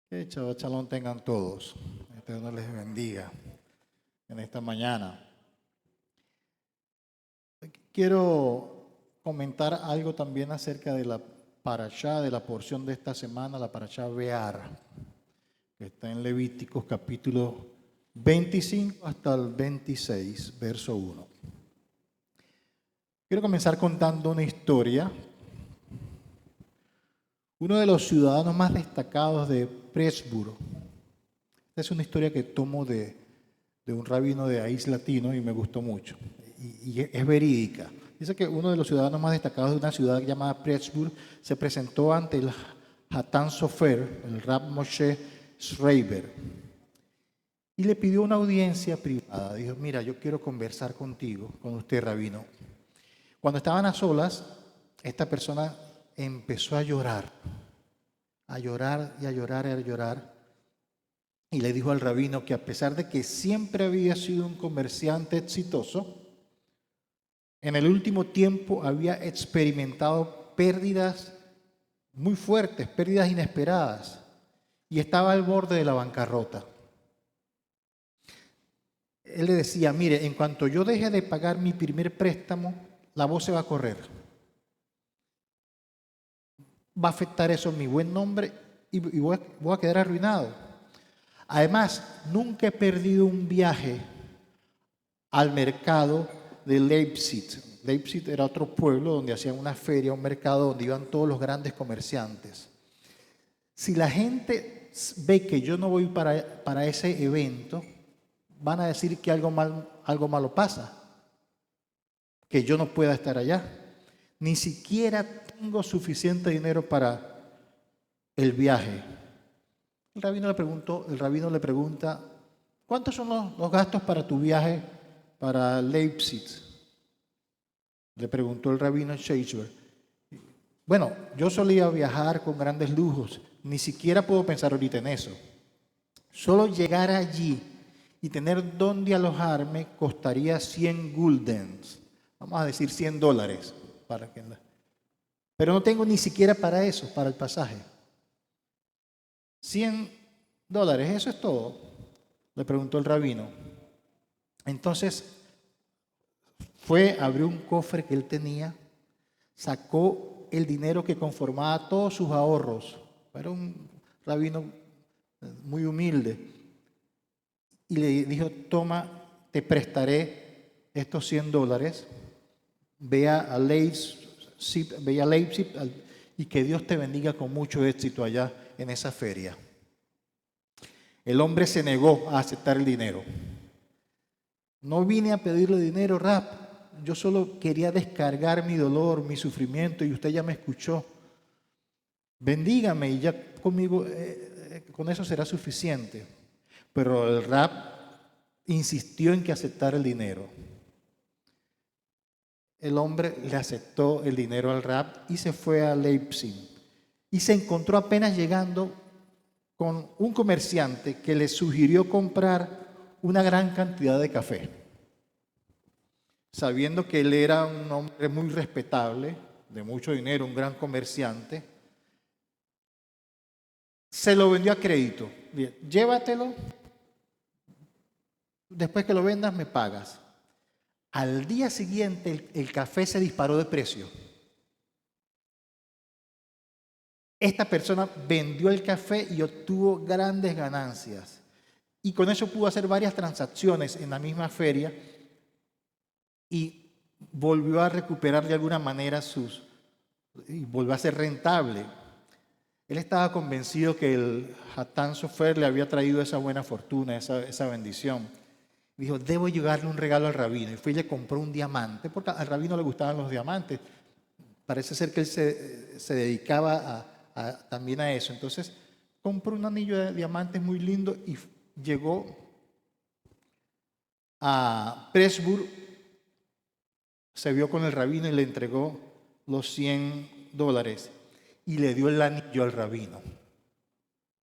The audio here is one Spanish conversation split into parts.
Que Shalom tengan todos. Eterno les bendiga en esta mañana. Quiero comentar algo también acerca de la parashá, de la porción de esta semana, la parashá Bear, que está en Levíticos capítulo 25 hasta el 26, verso 1. Quiero comenzar contando una historia. Uno de los ciudadanos más destacados de Pressburg. Esta es una historia que tomo de un rabino de Aiz Latino y me gustó mucho. Y es verídica. Dice que uno de los ciudadanos más destacados de una ciudad llamada Pressburg se presentó ante el Hatán Sofer, el Rab Moshe Schreiber, y le pidió una audiencia privada. Dijo: mira, yo quiero conversar contigo, con usted, rabino. Cuando estaban a solas, esta persona empezó a llorar y a llorar. Y le dijo al rabino que a pesar de que siempre había sido un comerciante exitoso, en el último tiempo había experimentado pérdidas muy fuertes, pérdidas inesperadas, y estaba al borde de la bancarrota. Él le decía: mire, en cuanto yo deje de pagar mi primer préstamo, la voz se va a correr. Va a afectar eso mi buen nombre y voy a quedar arruinado. Además, nunca he perdido un viaje al mercado de Leipzig. Leipzig era otro pueblo donde hacían una feria, un mercado donde iban todos los grandes comerciantes. Si la gente ve que yo no voy para ese evento, van a decir que algo malo pasa, que yo no pueda estar allá. Ni siquiera tengo suficiente dinero para el viaje. El rabino le pregunta: ¿cuántos son los gastos para tu viaje para Leipzig? Le preguntó el rabino Schreiber. Bueno, yo solía viajar con grandes lujos, ni siquiera puedo pensar ahorita en eso. Solo llegar allí y tener dónde alojarme costaría 100 guldens, vamos a decir $100, pero no tengo ni siquiera para eso, para el pasaje. $100, ¿eso es todo?, le preguntó el rabino. Entonces abrió un cofre que él tenía, sacó el dinero que conformaba todos sus ahorros. Era un rabino muy humilde. Y le dijo: toma, te prestaré estos $100, ve a Leipzig y que Dios te bendiga con mucho éxito allá en esa feria. El hombre se negó a aceptar el dinero. No vine a pedirle dinero, Rab. Yo solo quería descargar mi dolor, mi sufrimiento, y usted ya me escuchó. Bendígame y ya conmigo, con eso será suficiente. Pero el Rab insistió en que aceptara el dinero. El hombre le aceptó el dinero al Rab y se fue a Leipzig. Y se encontró apenas llegando con un comerciante que le sugirió comprar una gran cantidad de café. Sabiendo que él era un hombre muy respetable, de mucho dinero, un gran comerciante, se lo vendió a crédito. Bien, llévatelo, después que lo vendas me pagas. Al día siguiente el café se disparó de precio. Esta persona vendió el café y obtuvo grandes ganancias. Y con eso pudo hacer varias transacciones en la misma feria y volvió a recuperar de alguna manera y volvió a ser rentable. Él estaba convencido que el Hatán Sofer le había traído esa buena fortuna, esa bendición. Dijo: debo llevarle un regalo al rabino. Y fue y le compró un diamante, porque al rabino le gustaban los diamantes. Parece ser que él se dedicaba también a eso. Entonces compró un anillo de diamantes muy lindo y llegó a Pressburg, se vio con el rabino y le entregó los $100 y le dio el anillo al rabino.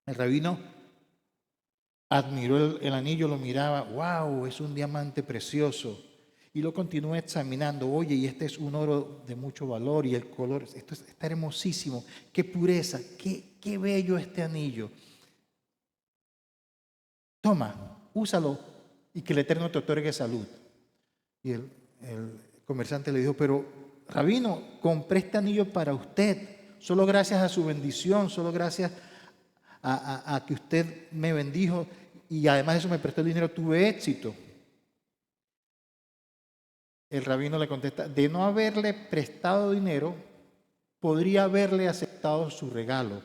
El rabino admiró el anillo, lo miraba: wow, es un diamante precioso. Y lo continuó examinando: oye, y este es un oro de mucho valor, y el color, esto está hermosísimo, qué pureza, qué bello este anillo. toma, úsalo y que el Eterno te otorgue salud. Y el comerciante le dijo, pero Rabino, compré este anillo para usted, solo gracias a su bendición, solo gracias a que usted me bendijo y además de eso me prestó el dinero, tuve éxito. El rabino le contesta, de no haberle prestado dinero, podría haberle aceptado su regalo.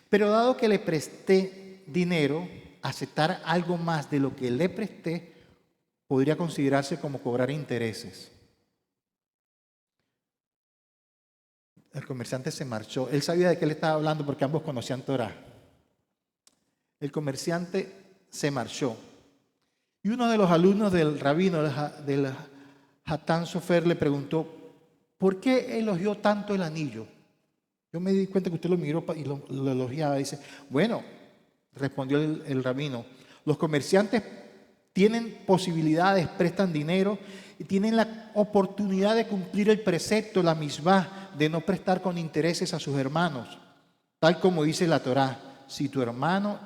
Pero dado que le presté dinero, aceptar algo más de lo que le presté podría considerarse como cobrar intereses. El comerciante se marchó. Él sabía de qué le estaba hablando porque ambos conocían Torá. El comerciante se marchó. Y uno de los alumnos del rabino, del Hatán Sofer, le preguntó, ¿por qué elogió tanto el anillo? Yo me di cuenta que usted lo miró y lo elogiaba. Dice, bueno, respondió el rabino, los comerciantes tienen posibilidades, prestan dinero y tienen la oportunidad de cumplir el precepto, la misbah, de no prestar con intereses a sus hermanos. Tal como dice la Torá, si tu hermano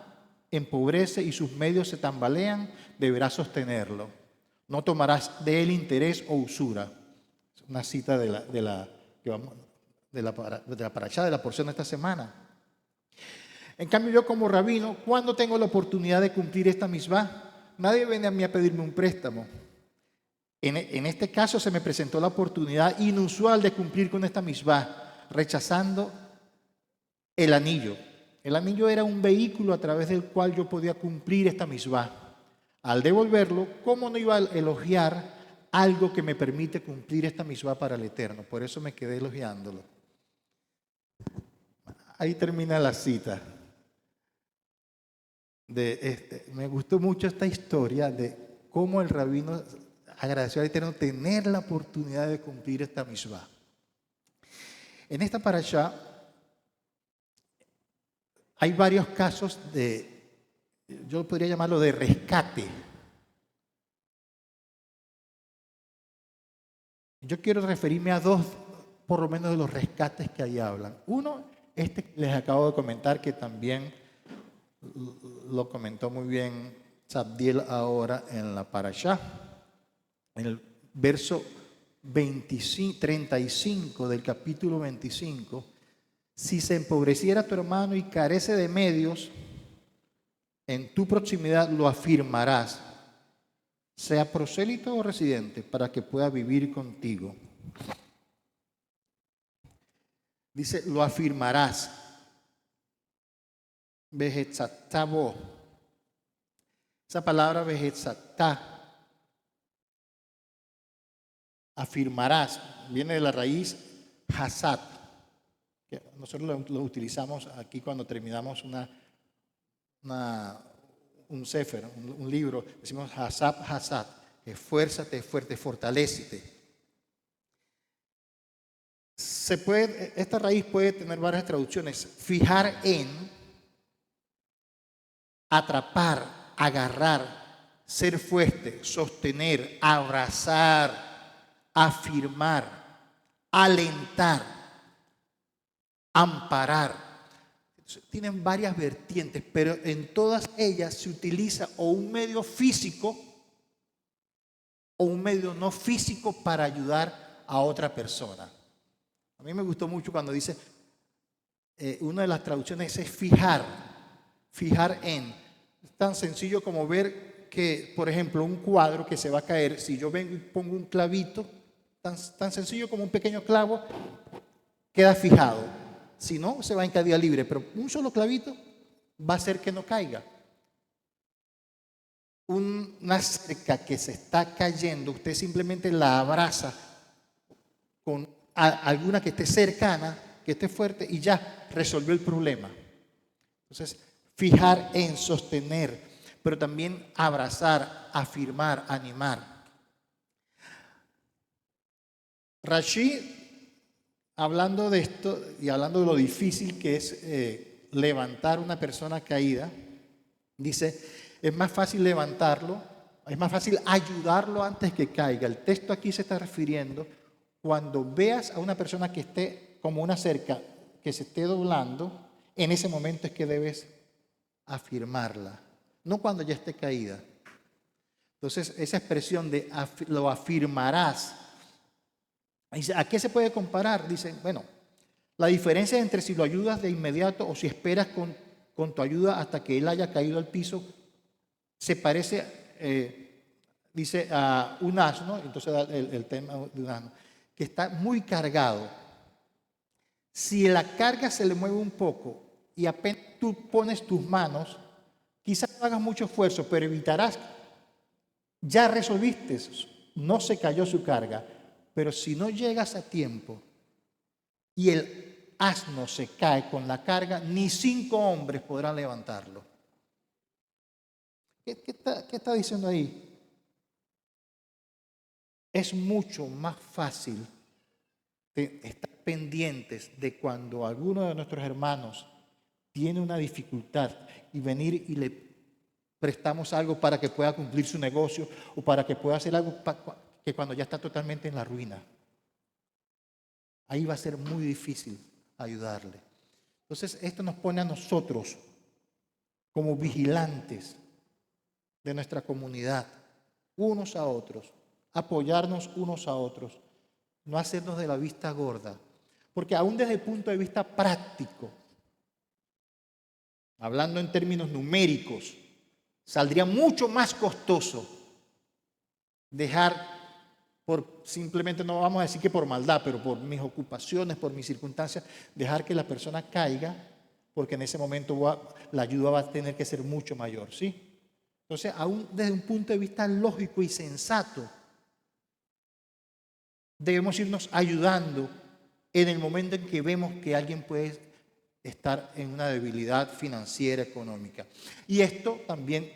empobrece y sus medios se tambalean, deberás sostenerlo. No tomarás de él interés o usura. Es una cita de la parashá, de la porción de esta semana. En cambio, yo como rabino, ¿cuándo tengo la oportunidad de cumplir esta misbah? Nadie viene a mí a pedirme un préstamo. En este caso se me presentó la oportunidad inusual de cumplir con esta misbah, rechazando el anillo. El anillo era un vehículo a través del cual yo podía cumplir esta misbah. Al devolverlo, ¿cómo no iba a elogiar algo que me permite cumplir esta misbah para el Eterno? Por eso me quedé elogiándolo. Ahí termina la cita. Me gustó mucho esta historia de cómo el rabino agradeció al Eterno tener la oportunidad de cumplir esta misbah. En esta parashá hay varios casos yo podría llamarlo de rescate. Yo quiero referirme a dos, por lo menos, de los rescates que ahí hablan. Uno, que les acabo de comentar, que también lo comentó muy bien Sabdiel ahora en la parashá. En el verso 35 del capítulo 25, si se empobreciera tu hermano y carece de medios, en tu proximidad lo afirmarás, sea prosélito o residente, para que pueda vivir contigo. Dice, lo afirmarás. Vejetzatabo. Esa palabra vejetzatá, afirmarás, viene de la raíz hasat. Nosotros lo utilizamos aquí cuando terminamos un sefer, un libro. Decimos hasat, hasat, esfuérzate, fuerte, fortalécete. Esta raíz puede tener varias traducciones. Fijar en, atrapar, agarrar, ser fuerte, sostener, abrazar, afirmar, alentar, amparar. Tienen varias vertientes, pero en todas ellas se utiliza o un medio físico o un medio no físico para ayudar a otra persona. A mí me gustó mucho cuando dice, una de las traducciones es fijar en. Es tan sencillo como ver que, por ejemplo, un cuadro que se va a caer, si yo vengo y pongo un clavito, tan sencillo como un pequeño clavo, queda fijado. Si no, se va en caída libre, pero un solo clavito va a hacer que no caiga. Una cerca que se está cayendo, usted simplemente la abraza con alguna que esté cercana, que esté fuerte y ya resolvió el problema. Entonces, fijar en, sostener, pero también abrazar, afirmar, animar. Rashi, hablando de esto y hablando de lo difícil que es levantar una persona caída, dice, es más fácil levantarlo, es más fácil ayudarlo antes que caiga. El texto aquí se está refiriendo cuando veas a una persona que esté como una cerca, que se esté doblando, en ese momento es que debes afirmarla, no cuando ya esté caída. Entonces, esa expresión de lo afirmarás, ¿a qué se puede comparar? Dicen, bueno, la diferencia entre si lo ayudas de inmediato o si esperas con tu ayuda hasta que él haya caído al piso, se parece, dice, a un asno, entonces da el tema de un asno, que está muy cargado. Si la carga se le mueve un poco y apenas tú pones tus manos, quizás no hagas mucho esfuerzo, pero evitarás, ya resolviste, no se cayó su carga, pero si no llegas a tiempo y el asno se cae con la carga, ni 5 hombres podrán levantarlo. ¿Qué está diciendo ahí? Es mucho más fácil estar pendientes de cuando alguno de nuestros hermanos tiene una dificultad y venir y le prestamos algo para que pueda cumplir su negocio o para que pueda hacer algo que cuando ya está totalmente en la ruina. Ahí va a ser muy difícil ayudarle. Entonces, esto nos pone a nosotros como vigilantes de nuestra comunidad, unos a otros, apoyarnos unos a otros, no hacernos de la vista gorda, porque aún desde el punto de vista práctico, hablando en términos numéricos, saldría mucho más costoso dejar simplemente, no vamos a decir que por maldad, pero por mis ocupaciones, por mis circunstancias, dejar que la persona caiga, porque en ese momento la ayuda va a tener que ser mucho mayor, ¿sí? Entonces, aún desde un punto de vista lógico y sensato, debemos irnos ayudando en el momento en que vemos que alguien puede estar en una debilidad financiera, económica. Y esto también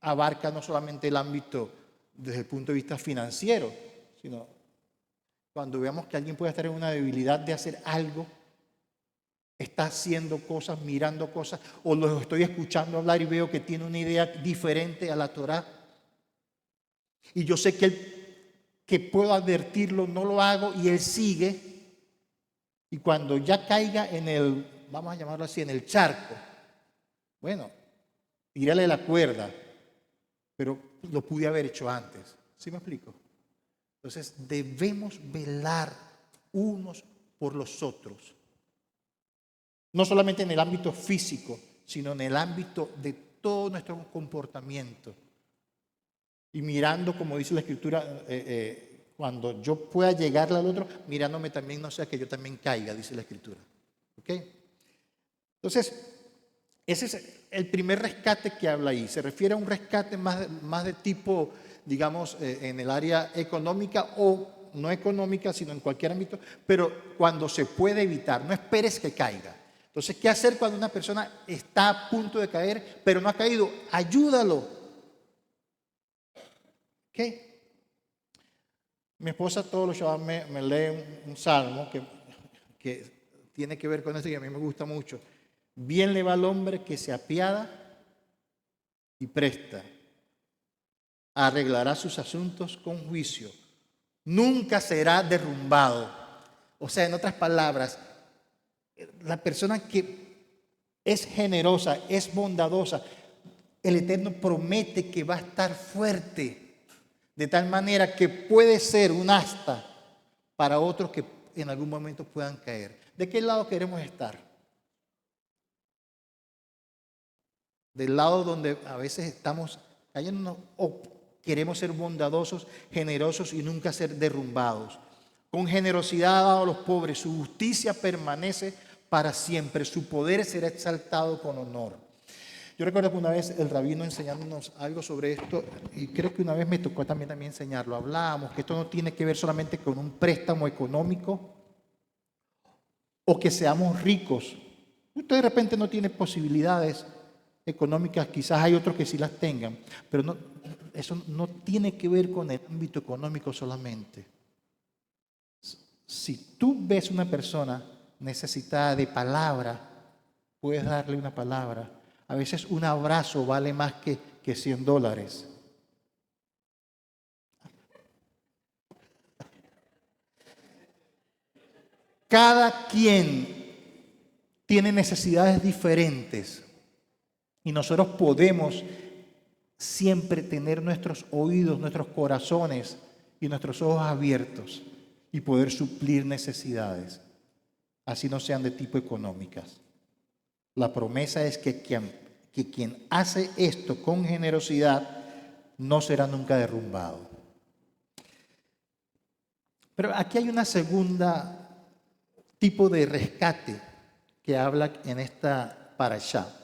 abarca no solamente el ámbito desde el punto de vista financiero, sino cuando veamos que alguien puede estar en una debilidad de hacer algo, está haciendo cosas, mirando cosas, o lo estoy escuchando hablar y veo que tiene una idea diferente a la Torá. Y yo sé que puedo advertirlo, no lo hago, y él sigue. Y cuando ya caiga en el, vamos a llamarlo así, en el charco, bueno, tírale la cuerda, pero lo pude haber hecho antes. ¿Sí me explico? Entonces debemos velar unos por los otros. No solamente en el ámbito físico, sino en el ámbito de todo nuestro comportamiento. Y mirando, como dice la Escritura, cuando yo pueda llegarle al otro, mirándome también, no sea que yo también caiga, dice la Escritura. ¿Ok? Entonces, ese es el primer rescate que habla ahí. Se refiere a un rescate más de tipo, digamos, en el área económica o no económica, sino en cualquier ámbito, pero cuando se puede evitar, no esperes que caiga. Entonces, ¿qué hacer cuando una persona está a punto de caer, pero no ha caído? Ayúdalo. ¿Ok? Mi esposa todos los shabbat me lee un salmo que tiene que ver con esto y a mí me gusta mucho. Bien le va al hombre que se apiada y presta. Arreglará sus asuntos con juicio. Nunca será derrumbado. O sea, en otras palabras, la persona que es generosa, es bondadosa, el Eterno promete que va a estar fuerte. De tal manera que puede ser un asta para otros que en algún momento puedan caer. ¿De qué lado queremos estar? Del lado donde a veces estamos cayendo o queremos ser bondadosos, generosos y nunca ser derrumbados. Con generosidad ha dado a los pobres, su justicia permanece para siempre, su poder será exaltado con honor. Yo recuerdo que una vez el rabino enseñándonos algo sobre esto, y creo que una vez me tocó también enseñarlo, hablábamos que esto no tiene que ver solamente con un préstamo económico o que seamos ricos. Usted de repente no tiene posibilidades económicas, quizás hay otros que sí las tengan, pero no, eso no tiene que ver con el ámbito económico solamente. Si tú ves una persona necesitada de palabra, puedes darle una palabra. A veces un abrazo vale más que $100. Cada quien tiene necesidades diferentes y nosotros podemos siempre tener nuestros oídos, nuestros corazones y nuestros ojos abiertos y poder suplir necesidades, así no sean de tipo económicas. La promesa es que quien hace esto con generosidad no será nunca derrumbado. Pero aquí hay una segunda tipo de rescate que habla en esta parashá.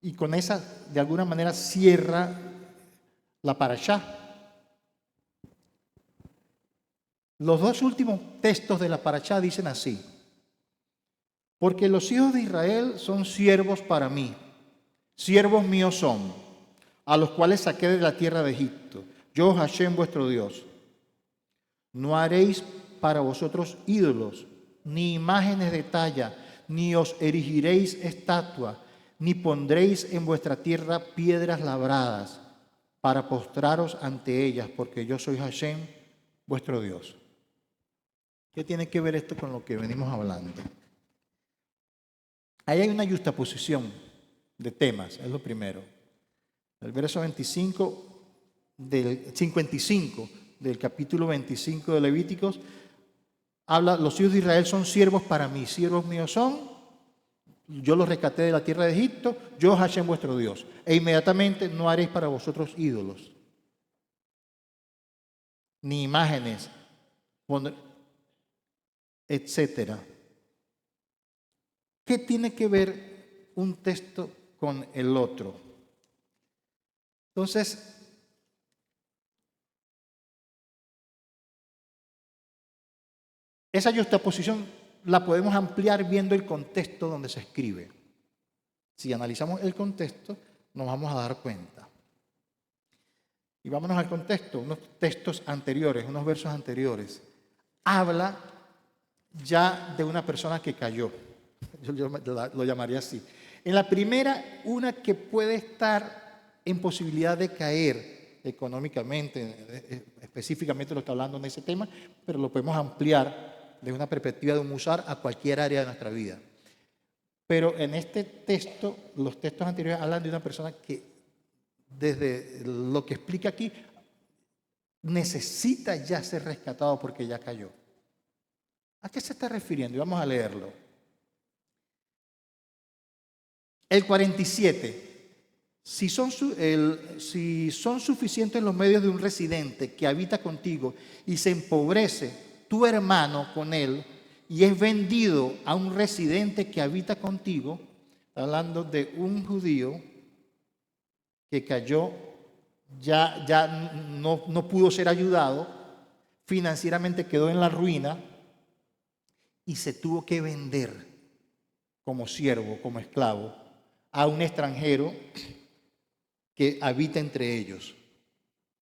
Y con esa, de alguna manera, cierra la parashá. Los dos últimos textos de la parashá dicen así: porque los hijos de Israel son siervos para mí, siervos míos son, a los cuales saqué de la tierra de Egipto. Yo, Hashem, vuestro Dios. No haréis para vosotros ídolos, ni imágenes de talla, ni os erigiréis estatua, ni pondréis en vuestra tierra piedras labradas para postraros ante ellas, porque yo soy Hashem, vuestro Dios. ¿Qué tiene que ver esto con lo que venimos hablando? Ahí hay una justaposición de temas, es lo primero. El verso 55 del capítulo 25 de Levíticos habla: los hijos de Israel son siervos para mí, siervos míos son, yo los rescaté de la tierra de Egipto, yo Hashem vuestro Dios. E inmediatamente: no haréis para vosotros ídolos, ni imágenes, etcétera. ¿Qué tiene que ver un texto con el otro? Entonces, esa justaposición la podemos ampliar viendo el contexto donde se escribe. Si analizamos el contexto, nos vamos a dar cuenta. Y vámonos al contexto, unos textos anteriores, unos versos anteriores. Habla ya de una persona que cayó. Yo lo llamaría así. En la primera, una que puede estar en posibilidad de caer económicamente, específicamente lo está hablando en ese tema, pero lo podemos ampliar de una perspectiva de un musar a cualquier área de nuestra vida. Pero en este texto, los textos anteriores hablan de una persona que, desde lo que explica aquí, necesita ya ser rescatado porque ya cayó. ¿A qué se está refiriendo? Y vamos a leerlo. El 47. Si son suficientes los medios de un residente que habita contigo y se empobrece tu hermano con él y es vendido a un residente que habita contigo, hablando de un judío que cayó, ya no pudo ser ayudado, financieramente quedó en la ruina y se tuvo que vender como siervo, como esclavo, a un extranjero que habita entre ellos,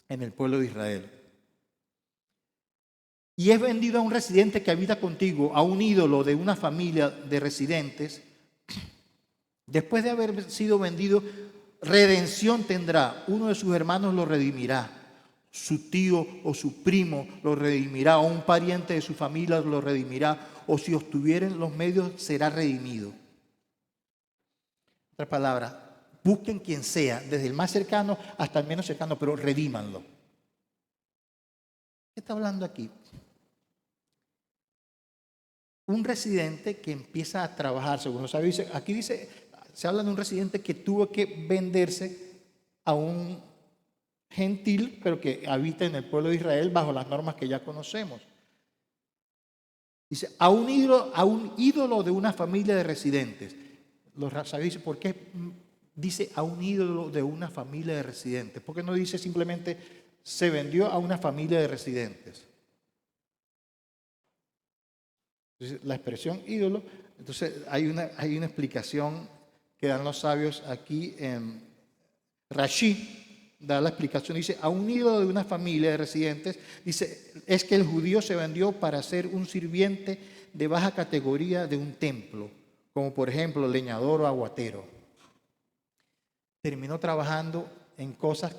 en el pueblo de Israel. Y es vendido a un residente que habita contigo, a un ídolo de una familia de residentes. Después de haber sido vendido, redención tendrá. Uno de sus hermanos lo redimirá. Su tío o su primo lo redimirá, o un pariente de su familia lo redimirá, o si obtuvieren los medios, será redimido. Otra palabra, busquen quien sea, desde el más cercano hasta el menos cercano, pero redímanlo. ¿Qué está hablando aquí? Un residente que empieza a trabajar, según lo sabe, aquí dice, se habla de un residente que tuvo que venderse a un gentil, pero que habita en el pueblo de Israel bajo las normas que ya conocemos. Dice, a un ídolo de una familia de residentes. Los sabios dicen, ¿por qué dice a un ídolo de una familia de residentes? ¿Por qué no dice simplemente se vendió a una familia de residentes? Entonces, la expresión ídolo, entonces hay una explicación que dan los sabios aquí en Rashi, da la explicación, dice, a un ídolo de una familia de residentes, dice, es que el judío se vendió para ser un sirviente de baja categoría de un templo, como por ejemplo leñador o aguatero. Terminó trabajando en cosas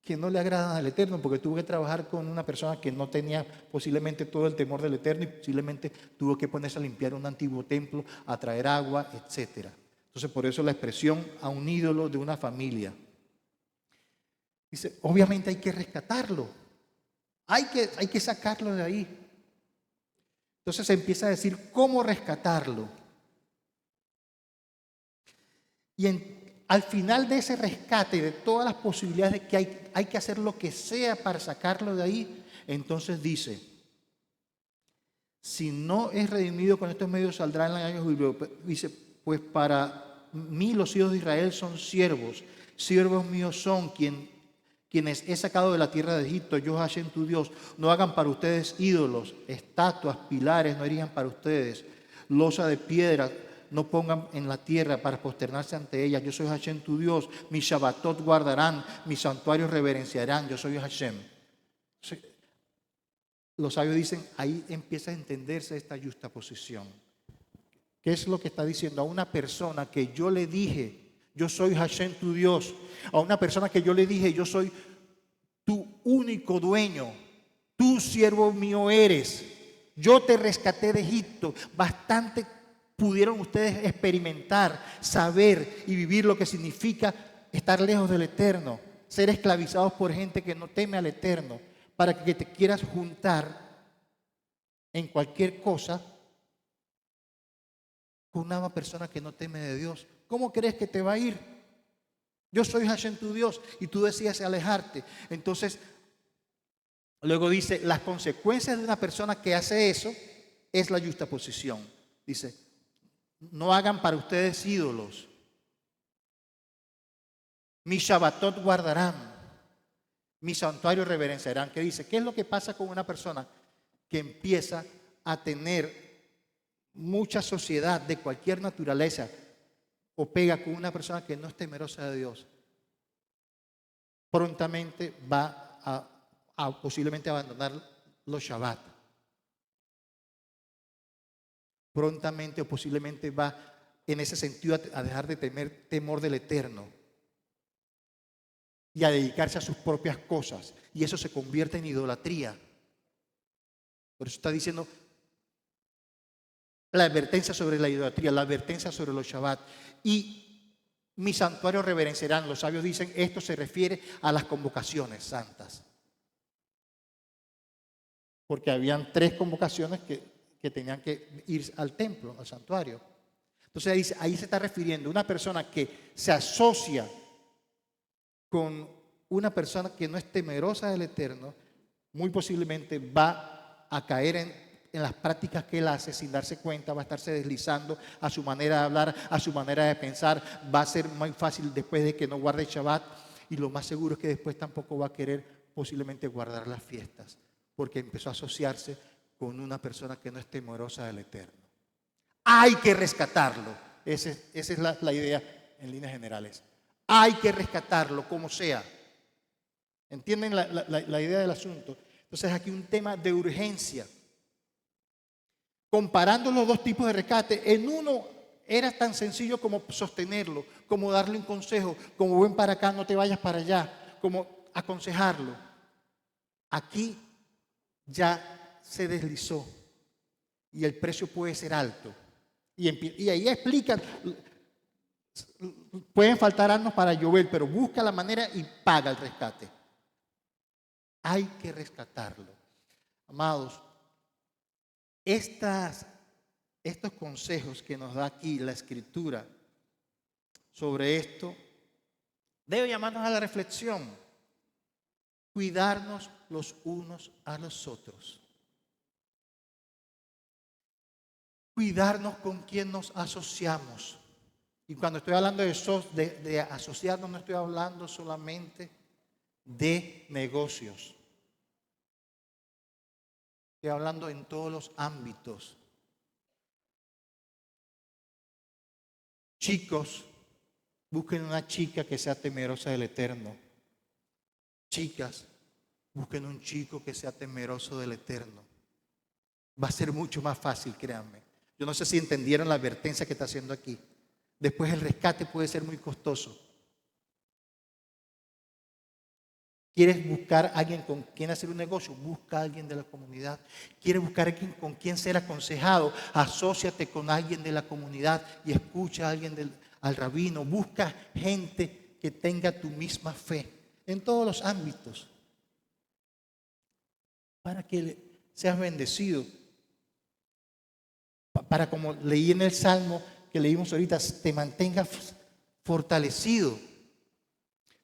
que no le agradan al Eterno, porque tuvo que trabajar con una persona que no tenía posiblemente todo el temor del Eterno y posiblemente tuvo que ponerse a limpiar un antiguo templo, a traer agua, etc. Entonces por eso la expresión a un ídolo de una familia. Dice, obviamente hay que rescatarlo. Hay que sacarlo de ahí. Entonces se empieza a decir cómo rescatarlo. Y al final de ese rescate, de todas las posibilidades de que hay que hacer lo que sea para sacarlo de ahí, entonces dice, si no es redimido con estos medios saldrá en el año jubileo. Dice, pues para mí los hijos de Israel son siervos, siervos míos son quienes he sacado de la tierra de Egipto, yo Hashem tu Dios. No hagan para ustedes ídolos, estatuas, pilares, no erijan para ustedes, losa de piedra, no pongan en la tierra para posternarse ante ellas. Yo soy Hashem tu Dios, mis Shabbatot guardarán, mis santuarios reverenciarán, yo soy Hashem. Los sabios dicen, ahí empieza a entenderse esta justaposición. ¿Qué es lo que está diciendo? A una persona que yo le dije, yo soy Hashem tu Dios. A una persona que yo le dije, yo soy tu único dueño. Tú siervo mío eres. Yo te rescaté de Egipto. Bastante pudieron ustedes experimentar, saber y vivir lo que significa estar lejos del Eterno. Ser esclavizados por gente que no teme al Eterno. Para que te quieras juntar en cualquier cosa con una persona que no teme de Dios. ¿Cómo crees que te va a ir? Yo soy Hashem tu Dios y tú decides alejarte. Entonces, luego dice, las consecuencias de una persona que hace eso es la justaposición. Dice, no hagan para ustedes ídolos. Mi Shabbatot guardarán. Mi santuario reverenciarán. ¿Qué dice? ¿Qué es lo que pasa con una persona que empieza a tener mucha sociedad de cualquier naturaleza o pega con una persona que no es temerosa de Dios? Prontamente va a posiblemente abandonar los Shabbat. Prontamente o posiblemente va en ese sentido a dejar de temer temor del Eterno y a dedicarse a sus propias cosas. Y eso se convierte en idolatría. Por eso está diciendo la advertencia sobre la idolatría, la advertencia sobre los Shabbat. Y mi santuario reverenciarán. Los sabios dicen, esto se refiere a las convocaciones santas. Porque habían 3 convocaciones que tenían que ir al templo, al santuario. Entonces ahí se está refiriendo a una persona que se asocia con una persona que no es temerosa del Eterno, muy posiblemente va a caer en las prácticas que él hace sin darse cuenta, va a estarse deslizando a su manera de hablar, a su manera de pensar, va a ser muy fácil después de que no guarde Shabbat y lo más seguro es que después tampoco va a querer posiblemente guardar las fiestas, porque empezó a asociarse con una persona que no es temerosa del Eterno. Hay que rescatarlo. Esa es la idea en líneas generales. Hay que rescatarlo como sea. ¿Entienden la idea del asunto? Entonces aquí un tema de urgencia. Comparando los 2 tipos de rescate, en uno era tan sencillo como sostenerlo, como darle un consejo, como ven para acá, no te vayas para allá, como aconsejarlo. Aquí ya se deslizó y el precio puede ser alto. Y ahí explican, pueden faltar años para llover, pero busca la manera y paga el rescate. Hay que rescatarlo. Amados, estos consejos que nos da aquí la Escritura sobre esto debe llamarnos a la reflexión. Cuidarnos los unos a los otros. Cuidarnos con quien nos asociamos. Y cuando estoy hablando de asociarnos, no estoy hablando solamente de negocios. Estoy hablando en todos los ámbitos. Chicos, busquen una chica que sea temerosa del Eterno. Chicas, busquen un chico que sea temeroso del Eterno. Va a ser mucho más fácil, créanme. Yo no sé si entendieron la advertencia que está haciendo aquí. Después el rescate puede ser muy costoso. ¿Quieres buscar a alguien con quien hacer un negocio? Busca a alguien de la comunidad. ¿Quieres buscar a alguien con quien ser aconsejado? Asóciate con alguien de la comunidad y escucha a alguien al rabino. Busca gente que tenga tu misma fe. en todos los ámbitos, para que seas bendecido. Para, como leí en el Salmo que leímos ahorita, te mantengas fortalecido.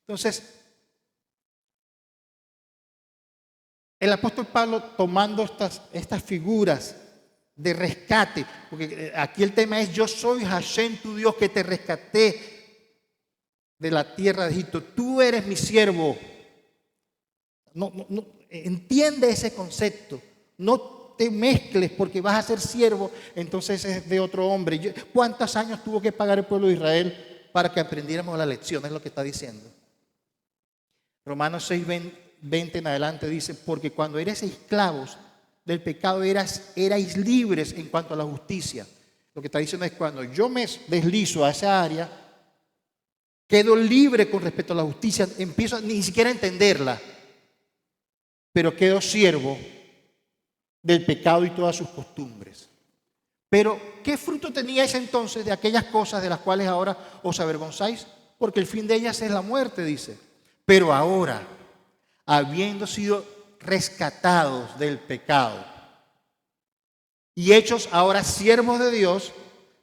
Entonces, el apóstol Pablo, tomando estas figuras de rescate, porque aquí el tema es: yo soy Hashem, tu Dios, que te rescaté de la tierra de Egipto. Tú eres mi siervo. No, entiende ese concepto. No te mezcles porque vas a ser siervo, entonces es de otro hombre. ¿Cuántos años tuvo que pagar el pueblo de Israel para que aprendiéramos la lección? Es lo que está diciendo. Romanos 6, 20 en adelante dice: porque cuando eres esclavos del pecado erais libres en cuanto a la justicia. Lo que está diciendo es: cuando yo me deslizo a esa área, quedo libre con respecto a la justicia, empiezo ni siquiera a entenderla, pero quedo siervo del pecado y todas sus costumbres. Pero, ¿qué fruto teníais entonces de aquellas cosas de las cuales ahora os avergonzáis? Porque el fin de ellas es la muerte, dice. Pero ahora, habiendo sido rescatados del pecado y hechos ahora siervos de Dios,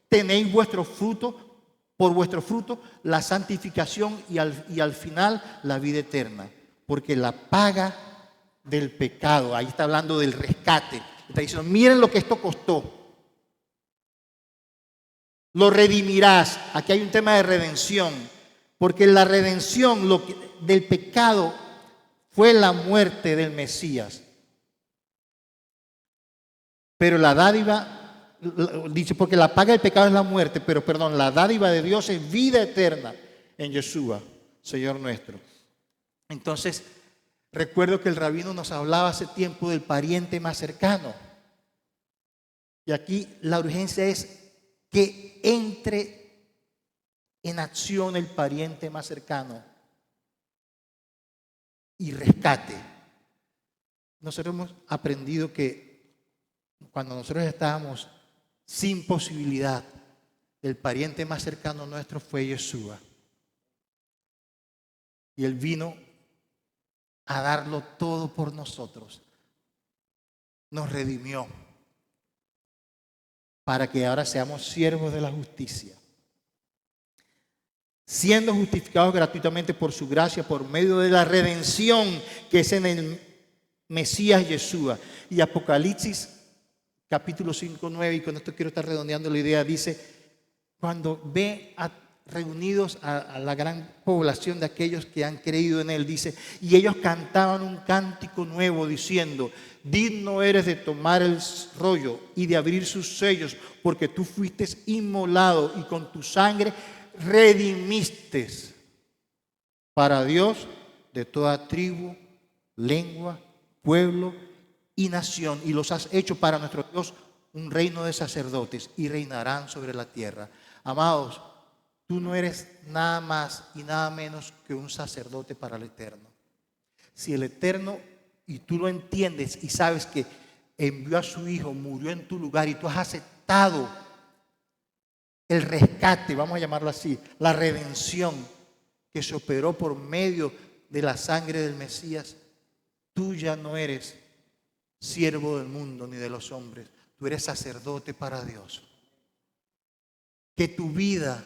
tenéis vuestro fruto, por vuestro fruto, la santificación y al final la vida eterna. Porque la paga del pecado, ahí está hablando del rescate, está diciendo: miren lo que esto costó, lo redimirás. Aquí hay un tema de redención, porque la redención del pecado fue la muerte del Mesías, pero la dádiva, dice, porque la paga del pecado es la muerte, pero perdón, la dádiva de Dios es vida eterna en Yeshua, Señor nuestro. Entonces, recuerdo que el rabino nos hablaba hace tiempo del pariente más cercano. Y aquí la urgencia es que entre en acción el pariente más cercano y rescate. Nosotros hemos aprendido que cuando nosotros estábamos sin posibilidad, el pariente más cercano nuestro fue Yeshua. Y Él vino a darlo todo por nosotros. Nos redimió para que ahora seamos siervos de la justicia, siendo justificados gratuitamente por su gracia, por medio de la redención que es en el Mesías Yeshua. Y Apocalipsis capítulo 5, 9, y con esto quiero estar redondeando la idea, dice: cuando ve reunidos a la gran población de aquellos que han creído en Él, dice: y ellos cantaban un cántico nuevo diciendo: digno eres de tomar el rollo y de abrir sus sellos, porque tú fuiste inmolado y con tu sangre redimiste para Dios de toda tribu, lengua, pueblo y nación, y los has hecho para nuestro Dios un reino de sacerdotes, y reinarán sobre la tierra. Amados, tú no eres nada más y nada menos que un sacerdote para el Eterno. Si el Eterno, y tú lo entiendes y sabes que envió a su Hijo, murió en tu lugar, y tú has aceptado el rescate, vamos a llamarlo así, la redención que se operó por medio de la sangre del Mesías, tú ya no eres siervo del mundo ni de los hombres, tú eres sacerdote para Dios. Que tu vida,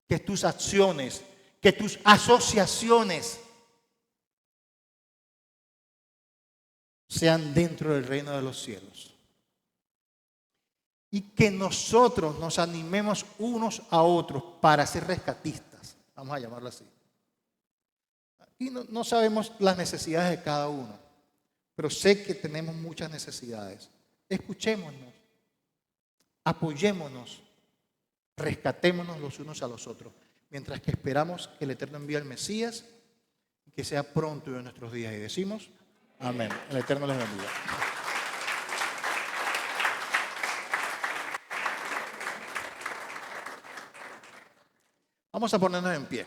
que tus acciones, que tus asociaciones sean dentro del reino de los cielos. Y que nosotros nos animemos unos a otros para ser rescatistas, vamos a llamarlo así. Y no sabemos las necesidades de cada uno, pero sé que tenemos muchas necesidades. Escuchémonos, apoyémonos, rescatémonos los unos a los otros, mientras que esperamos que el Eterno envíe al Mesías y que sea pronto en nuestros días. Y decimos: amén. El Eterno les bendiga. Vamos a ponernos en pie.